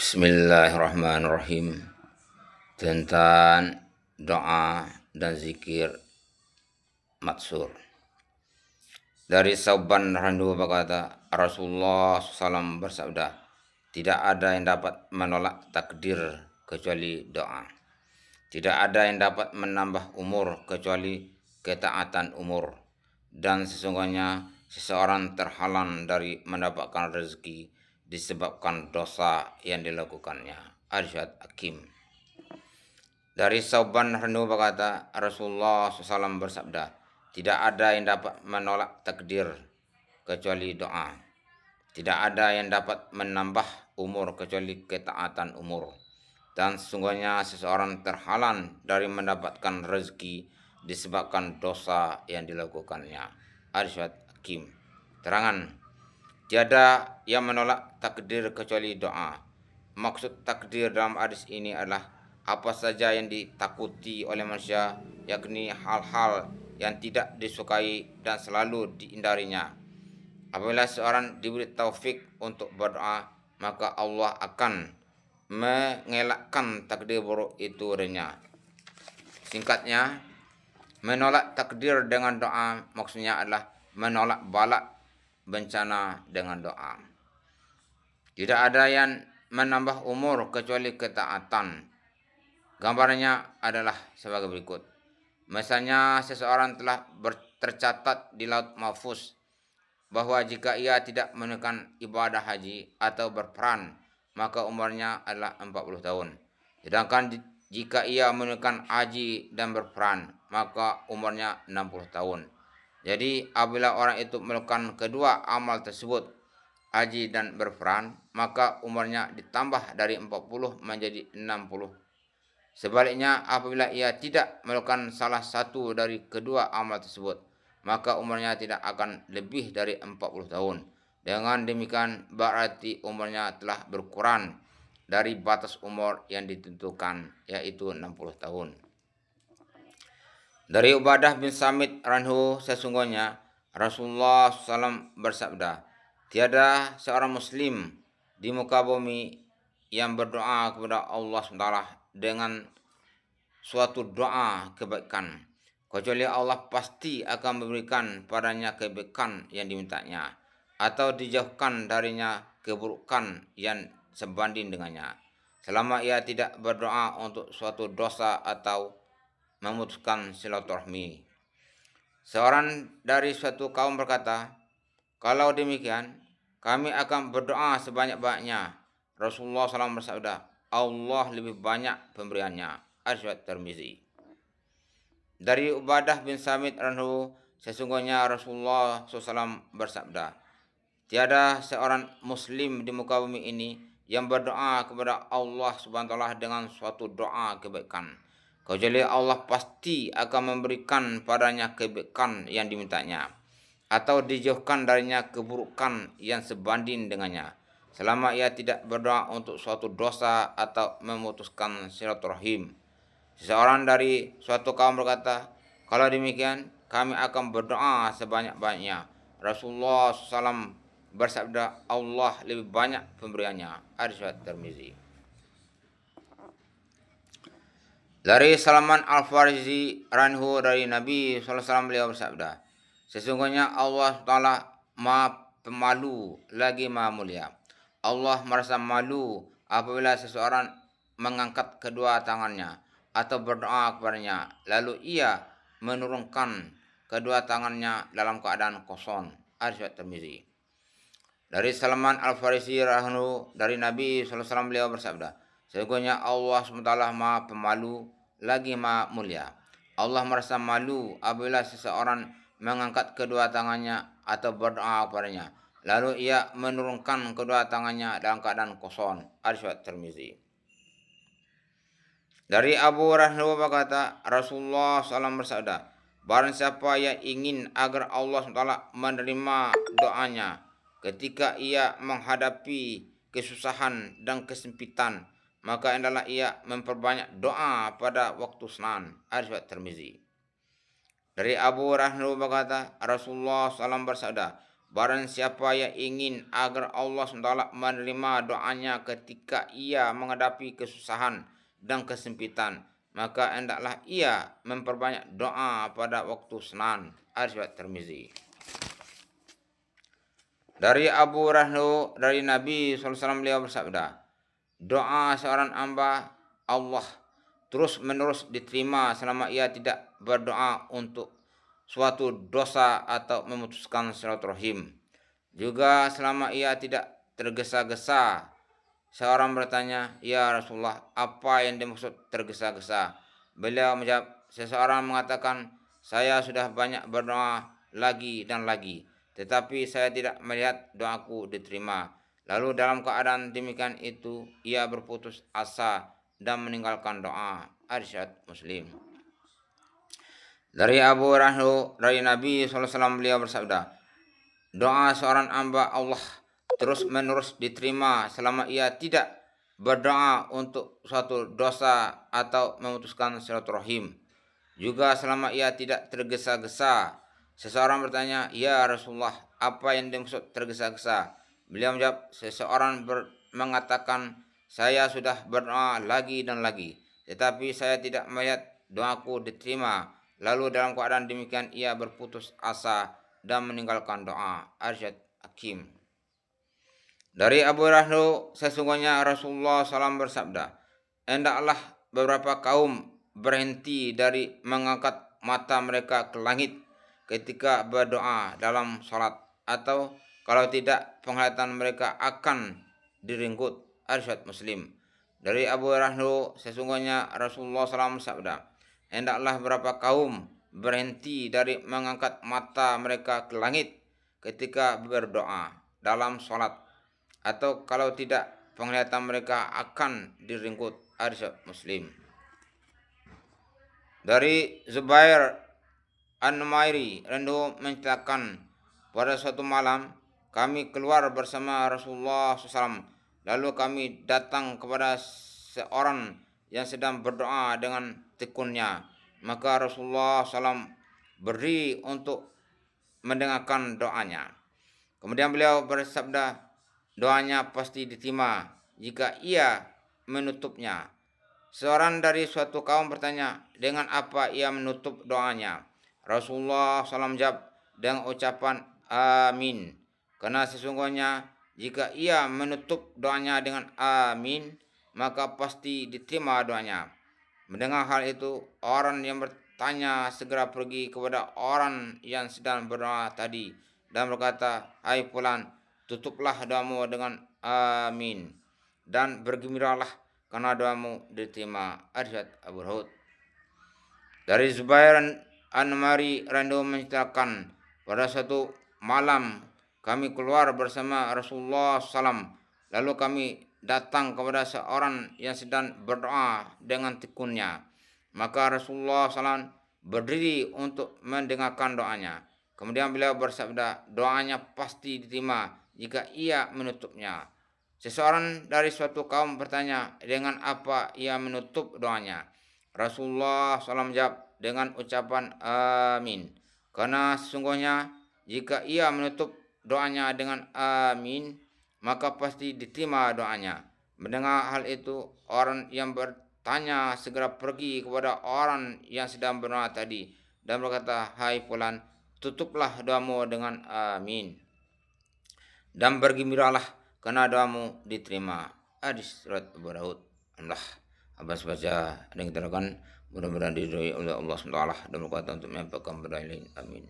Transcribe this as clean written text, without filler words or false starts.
Bismillahirrahmanirrahim. Tentang doa dan zikir matsur. Dari Sauban Randu berkata, Rasulullah SAW bersabda, tidak ada yang dapat menolak takdir kecuali doa. Tidak ada yang dapat menambah umur kecuali ketaatan umur. Dan sesungguhnya seseorang terhalang dari mendapatkan rezeki disebabkan dosa yang dilakukannya. Arsyad Hakim. Dari Sauban Rendu berkata, Rasulullah SAW bersabda, tidak ada yang dapat menolak takdir kecuali doa. Tidak ada yang dapat menambah umur kecuali ketaatan umur. Dan sesungguhnya seseorang terhalang dari mendapatkan rezeki disebabkan dosa yang dilakukannya. Arsyad Hakim. Terangan, tiada yang menolak takdir kecuali doa. Maksud takdir dalam hadis ini adalah apa saja yang ditakuti oleh manusia, yakni hal-hal yang tidak disukai dan selalu dihindarinya. Apabila seorang diberi taufik untuk berdoa, maka Allah akan mengelakkan takdir buruk itu darinya. Singkatnya, menolak takdir dengan doa maksudnya adalah menolak bala bencana dengan doa. Tidak ada yang menambah umur kecuali ketaatan. Gambarnya adalah sebagai berikut. Misalnya seseorang telah tercatat di laut mahfuz bahwa jika ia tidak menunaikan ibadah haji atau berperan, maka umurnya adalah 40 tahun. Sedangkan jika ia menunaikan haji dan berperan, maka umurnya 60 tahun. Jadi apabila orang itu melakukan kedua amal tersebut, haji dan berperan, maka umurnya ditambah dari 40 menjadi 60. Sebaliknya, apabila ia tidak melakukan salah satu dari kedua amal tersebut, maka umurnya tidak akan lebih dari 40 tahun. Dengan demikian, berarti umurnya telah berkurang dari batas umur yang ditentukan, yaitu 60 tahun. Dari Ubadah bin Samit Ranhu, sesungguhnya Rasulullah SAW bersabda, tiada seorang muslim di muka bumi yang berdoa kepada Allah SWT dengan suatu doa kebaikan, kecuali Allah pasti akan memberikan padanya kebaikan yang dimintanya, atau dijauhkan darinya keburukan yang sebanding dengannya, selama ia tidak berdoa untuk suatu dosa atau memutuskan silaturahmi. Seorang dari suatu kaum berkata, kalau demikian, kami akan berdoa sebanyak-banyaknya. Rasulullah SAW bersabda, Allah lebih banyak pemberiannya. Arsyad Tirmizi. Dari Ubadah bin Samit anhu, sesungguhnya Rasulullah SAW bersabda, tiada seorang muslim di muka bumi ini yang berdoa kepada Allah Subhanahu wa taala dengan suatu doa kebaikan, kecuali Allah pasti akan memberikan padanya kebaikan yang dimintanya, atau dijauhkan darinya keburukan yang sebanding dengannya, selama ia tidak berdoa untuk suatu dosa atau memutuskan silaturahim. Seseorang dari suatu kaum berkata, kalau demikian kami akan berdoa sebanyak-banyaknya. Rasulullah SAW bersabda, Allah lebih banyak pemberiannya. Arsyad Tirmizi. Dari Salman Al-Farisi Ranhu dari Nabi SAW beliau bersabda, sesungguhnya Allah Ta'ala maha pemalu lagi maha mulia. Allah merasa malu apabila seseorang mengangkat kedua tangannya atau berdoa kepadanya, lalu ia menurunkan kedua tangannya dalam keadaan kosong. Arsyad Tirmizi. Dari Salman Al-Farisi Ranhu dari Nabi SAW beliau bersabda, sesungguhnya Allah SWT maha pemalu lagi maha mulia. Allah merasa malu apabila seseorang mengangkat kedua tangannya atau berdoa kepadanya, lalu ia menurunkan kedua tangannya dalam keadaan kosong. Arsyad Tirmizi. Dari Abu Hurairah berkata, Rasulullah SAW bersabda, barang siapa yang ingin agar Allah SWT menerima doanya ketika ia menghadapi kesusahan dan kesempitan, maka hendaklah ia memperbanyak doa pada waktu senan. Arsyad Tirmizi. Dari Abu Hurairah berkata, Rasulullah SAW bersabda, barang siapa yang ingin agar Allah SWT menerima doanya ketika ia menghadapi kesusahan dan kesempitan, maka hendaklah ia memperbanyak doa pada waktu Senin. Riwayat Tirmizi. Dari Abu Hurairah dari Nabi SAW beliau bersabda, doa seorang hamba Allah terus menerus diterima selama ia tidak berdoa untuk suatu dosa atau memutuskan silaturahim. Juga selama ia tidak tergesa-gesa. Seorang bertanya, "Ya Rasulullah, apa yang dimaksud tergesa-gesa?" Beliau menjawab, seseorang mengatakan, "Saya sudah banyak berdoa lagi dan lagi, tetapi saya tidak melihat doaku diterima." Lalu dalam keadaan demikian itu, ia berputus asa dan meninggalkan doa. Riwayat Muslim. Dari Abu Hurairah dari Nabi SAW beliau bersabda, doa seorang hamba Allah terus menerus diterima selama ia tidak berdoa untuk suatu dosa atau memutuskan silaturahim. Juga selama ia tidak tergesa-gesa. Seseorang bertanya, "Ya Rasulullah, apa yang dimaksud tergesa-gesa?" Beliau menjawab, seseorang mengatakan, "Saya sudah berdoa lagi dan lagi, tetapi saya tidak melihat doaku diterima." Lalu dalam keadaan demikian ia berputus asa dan meninggalkan doa. Arsyad Hakim. Dari Abu Hurairah, sesungguhnya Rasulullah SAW bersabda, hendaklah beberapa kaum berhenti dari mengangkat mata mereka ke langit ketika berdoa dalam sholat, atau kalau tidak penglihatan mereka akan diringkut. Arsyad Muslim. Dari Abu Hurairah, sesungguhnya Rasulullah SAW bersabda, hendaklah beberapa kaum berhenti dari mengangkat mata mereka ke langit ketika berdoa dalam sholat, atau kalau tidak penglihatan mereka akan diringkut. Riwayat Muslim. Dari Zubair An-Numairi radhiyallahu menceritakan, pada suatu malam kami keluar bersama Rasulullah SAW, lalu kami datang kepada seorang yang sedang berdoa dengan tekunnya. Maka Rasulullah SAW berdiri untuk mendengarkan doanya. Kemudian beliau bersabda, doanya pasti diterima jika ia menutupnya. Seorang dari suatu kaum bertanya, dengan apa ia menutup doanya? Rasulullah SAW menjawab dengan ucapan amin. Karena sesungguhnya jika ia menutup doanya dengan amin, maka pasti diterima doanya. Mendengar hal itu, orang yang bertanya segera pergi kepada orang yang sedang berdoa tadi dan berkata, "Hai fulan, tutuplah doamu dengan amin dan bergembiralah karena doamu diterima." Riwayat Abu Daud. Dari Zubair An-Numari radhiyallahu menceritakan, pada suatu malam kami keluar bersama Rasulullah SAW, lalu kami datang kepada seorang yang sedang berdoa dengan tekunnya. Maka Rasulullah SAW berdiri untuk mendengarkan doanya. Kemudian beliau bersabda, doanya pasti diterima jika ia menutupnya. Seseorang dari suatu kaum bertanya, dengan apa ia menutup doanya? Rasulullah SAW menjawab dengan ucapan amin. Karena sesungguhnya jika ia menutup doanya dengan amin, maka pasti diterima doanya. Mendengar hal itu, orang yang bertanya segera pergi kepada orang yang sedang berdoa tadi dan berkata, "Hai fulan, tutuplah doamu dengan amin dan bergembiralah karena doamu diterima." Hadis riwayat Abu Daud. Alhamdulillah. Abbas baca ada yang kita lakukan, mudah-mudahan diridhoi oleh Allah SWT dan berkata untuk menyampaikan kepada lain. Amin.